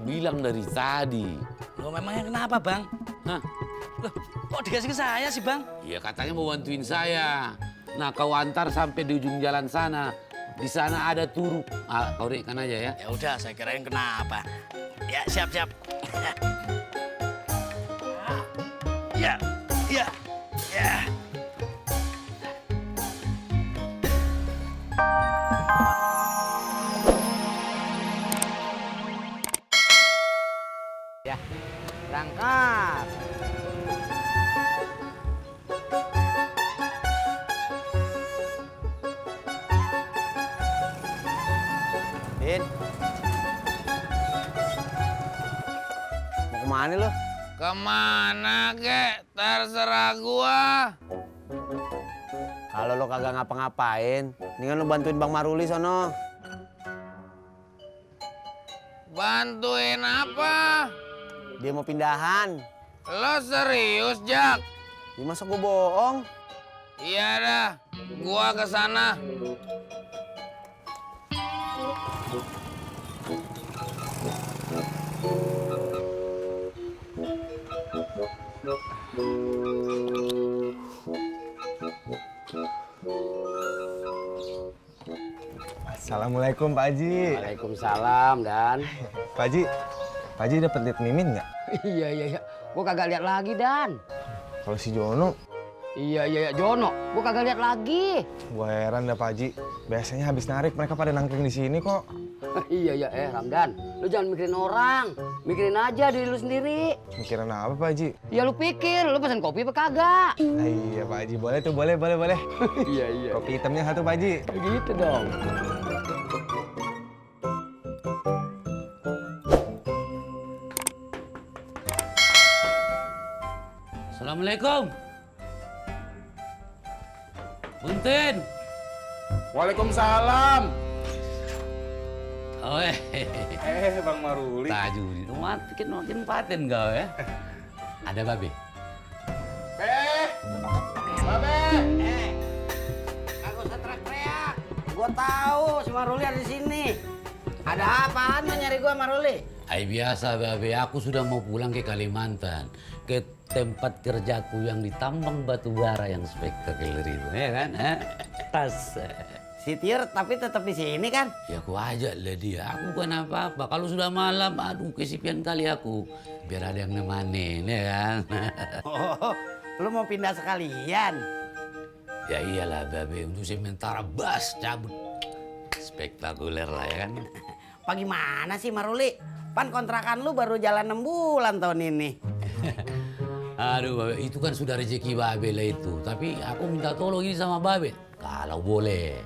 bilang dari tadi. Loh memangnya kenapa, Bang? Hah? Loh, kok dikasih ke saya sih, Bang? Ya katanya mau bantuin saya. Nah kau antar sampai di ujung jalan sana. Di sana ada turuk. Ah, kau naikkan aja ya. Ya udah, saya kirain kenapa. Ya, siap-siap. Ya, ya, ya. Ya, berangkat. Din. Mau kemana lo? Kemana kek? Terserah gua. Kalau lo kagak ngapa-ngapain, mendingan lo bantuin Bang Maruli sono. Bantuin apa? Dia mau pindahan. Lo serius, Jak? Ya, masa gue bohong? Iya dah, gua ke sana. Assalamualaikum Pak Haji. Waalaikumsalam, Dan. Pak Haji dapat lihat Mimin nggak? Iya. Gua kagak lihat lagi, Dan. Kalau si Jono, Iya, Jono. Gua kagak lihat lagi. gua heran dah Pak Haji. Biasanya habis narik mereka pada nangkring di sini kok. Iya, Ramdan. Lu jangan mikirin orang. Mikirin aja diri lu sendiri. Mikirin apa Pak Haji? Ya lu pikir, lu pesan kopi apa kagak? Ah, iya Pak Haji, boleh tuh, boleh. Iya. Kopi hitamnya satu Pak Haji. Gitu dong. Assalamualaikum. Buntin. Waalaikumsalam. Oh, Bang Maruli. Tajudi. Makin paten kau ya. Ada babe. Babe. Kagak usah teriak-teriak. Gua tahu si Maruli ada di sini. Ada apaan mau nyari gua Maruli? Ay biasa babe, aku sudah mau pulang ke Kalimantan. Ke tempat kerjaku yang di tambang batu bara yang spektakuler itu, ya kan? Tas. Si Tiur tapi tetap di sini kan? Ya aku ajak lah dia, aku bukan apa-apa. Kalau sudah malam, aduh kesepian kali aku. Biar ada yang nemanin, ya kan? Oh, lu mau pindah sekalian? Ya iyalah babe, untuk sementara bas cabut. Spektakuler lah ya kan? Bagaimana sih Maruli? Pan kontrakan lu baru jalan 6 bulan tahun ini. Aduh babe, itu kan sudah rezeki babe lah itu. Tapi aku minta tolong ini sama babe. Kalau boleh.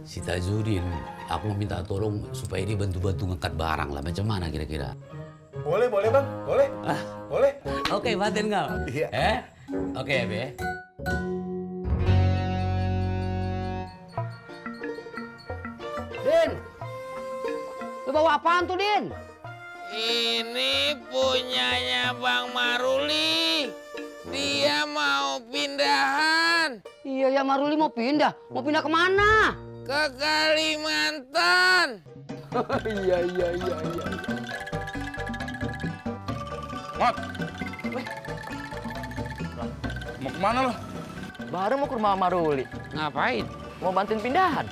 Si Tajudin, aku mau minta tolong supaya dia bantu-bantu ngangkat barang lah. Macam mana kira-kira? Boleh Bang. Boleh. Boleh. Oke, paten kau. Iya. Oke, Be. Din. Lu bawa apaan tuh, Din? Ini punyanya Bang Maruli. Dia mau pindahan Iya, Maruli mau pindah. Mau pindah kemana? ke Kalimantan. Iya. Mat. Mau kemana lo? Baru mau ke rumah Maruli. Ngapain? Mau bantuin pindahan.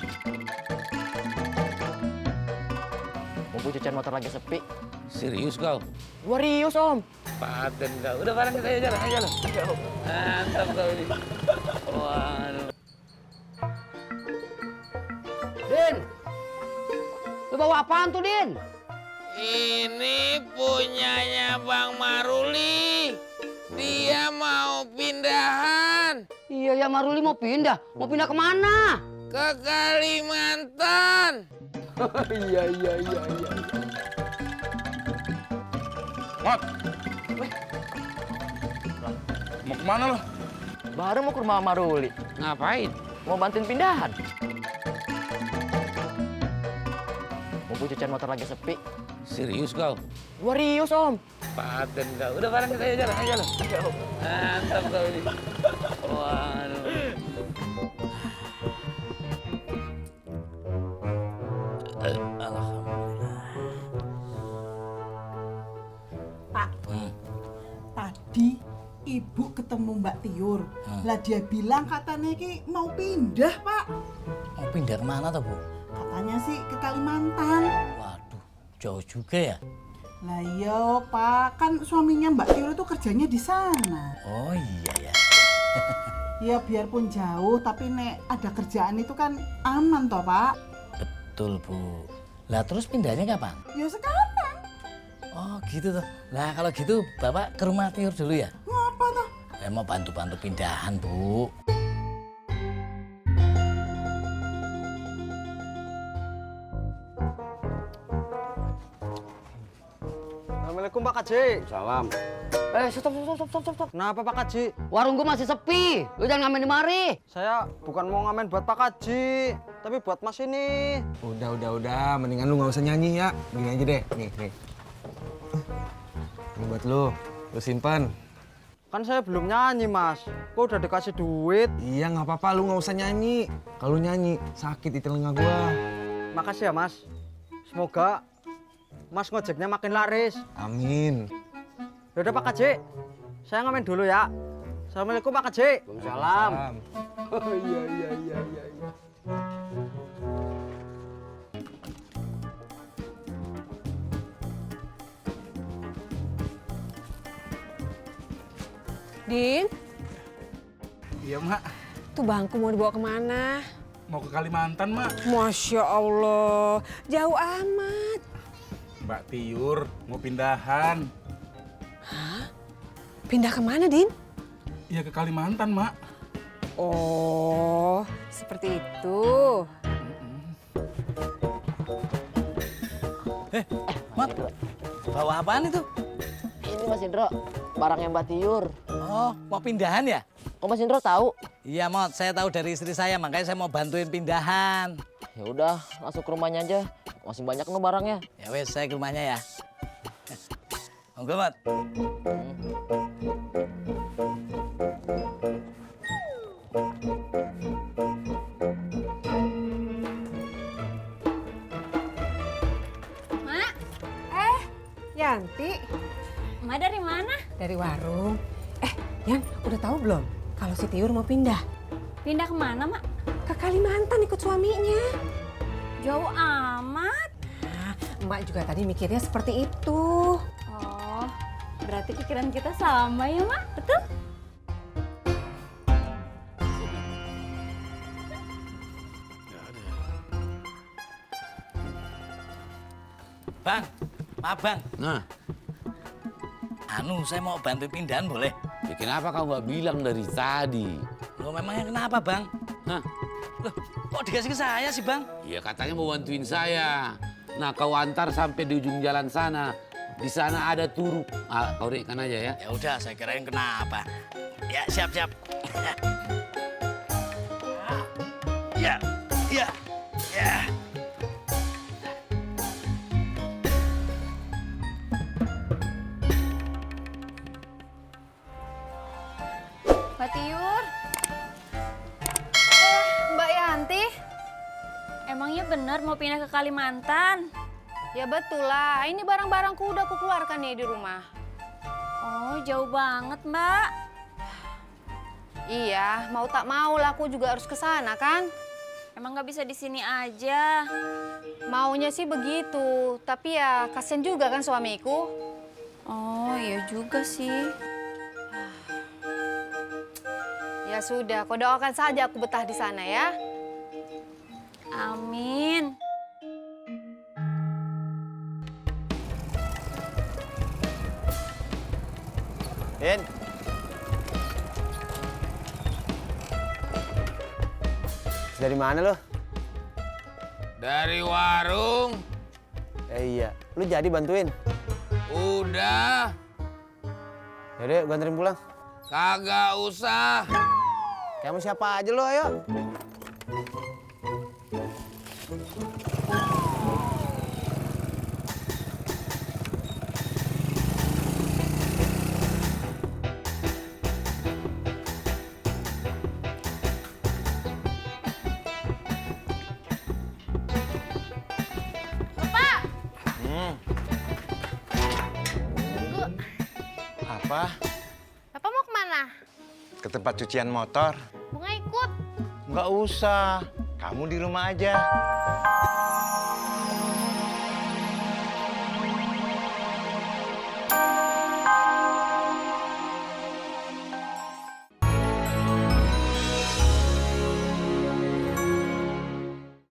Mau cucian motor lagi sepi. Serius kau? Gua rius, Om. Paten kau. Udah barang kita jalan. Mantap kau ini. Waduh. Din. Lu bawa apaan tuh, Din? Ini punyanya Bang Maruli. Dia mau pindahan Iya, Maruli mau pindah. Mau pindah kemana? ke Kalimantan. Iya. Mat. Mau kemana lo? Baru mau ke rumah Maruli. Ngapain? Mau bantuin pindahan. Mau cucian motor lagi sepi. Serius kau? Gua rius, Om. Paten kau. Udah barang kita jalan. Mantap kau ini. Waduh. ketemu Mbak Tiur. Lah dia bilang katanya ki mau pindah, Pak. Mau pindah kemana tuh, Bu? Katanya sih ke Kalimantan. Waduh, jauh juga ya? Lah iya, Pak. Kan suaminya Mbak Tiur itu kerjanya di sana. Oh iya ya. Ya biarpun jauh, tapi nek ada kerjaan itu kan aman toh, Pak. Betul, Bu. Lah terus pindahnya kapan? Ya sekarang. Oh gitu tuh. Lah kalau gitu Bapak ke rumah Tiur dulu ya? Ngapa toh? Saya mau bantu-bantu pindahan, Bu. Assalamualaikum Pak Kaji. Salam. Stop. Kenapa Pak Kaji? Warung gua masih sepi. Lu jangan ngamen di mari. Saya bukan mau ngamen buat Pak Kaji, tapi buat Mas ini. Udah. Mendingan lu nggak usah nyanyi ya. Gini aja deh, nih. Ini buat lu simpan. Kan saya belum nyanyi Mas, kok udah dikasih duit. Iya nggak apa-apa, lu nggak usah nyanyi. Kalau nyanyi sakit di telinga gua. Makasih ya Mas. Semoga Mas ngojeknya makin laris. Amin. Yaudah Pak Kaji, saya ngamen dulu ya. Assalamualaikum Pak Kaji. Waalaikumsalam. Iya. Din, Iya, Mak. tuh bangku mau dibawa kemana? Mau ke Kalimantan, Mak. Masya Allah, jauh amat. Mbak Tiur mau pindahan. Pindah kemana, Din? Iya ke Kalimantan, Mak. Oh, seperti itu. Mat, bawa apaan itu? Ini Mas Indro, barangnya Mbak Tiur. Oh, mau pindahan ya? Kok Mas Indro tahu? Iya, Mot. Saya tahu dari istri saya, makanya saya mau bantuin pindahan. Ya udah, langsung ke rumahnya aja. Masih banyak nih barangnya. Ya wes, saya ke rumahnya ya. Monggo, Mot. Mak, Yanti, Mak dari mana? dari warung. Yan, udah tahu belum kalau si Tiur mau pindah? Pindah kemana, Mak? Ke Kalimantan ikut suaminya. Jauh amat. Nah, Emak juga tadi mikirnya seperti itu. Oh, berarti pikiran kita sama ya, Mak? Betul? Bang, maaf Bang. Nah, Saya mau bantu pindahan boleh? ya kenapa kau nggak bilang dari tadi? Loh, memangnya kenapa Bang? Hah? Loh, kok dikasih ke saya sih Bang? Ya katanya mau bantuin saya. Nah, kau antar sampai di ujung jalan sana. Di sana ada turuk. Ah, kau naikkan aja ya. Ya udah, saya kirain kenapa. Ya, siap. Ya. Mbak Tiur. Mbak Yanti. Emangnya benar mau pindah ke Kalimantan? Ya betul lah, ini barang-barangku udah aku keluarkan nih di rumah. Oh, jauh banget, Mbak. Iya, mau tak mau lah aku juga harus ke sana kan. Emang nggak bisa di sini aja? Maunya sih begitu, tapi ya kasian juga kan suamiku. Oh, iya juga sih. Ya sudah, kau doakan saja aku betah di sana ya. Amin. Din. Dari mana lo? Dari warung. Iya, lu jadi bantuin. Udah. Yaudah, gue anterin pulang. Kagak usah. Kamu siapa aja lo, ayo. Bapak mau kemana? ke tempat cucian motor. Bunga ikut. Nggak usah, kamu di rumah aja.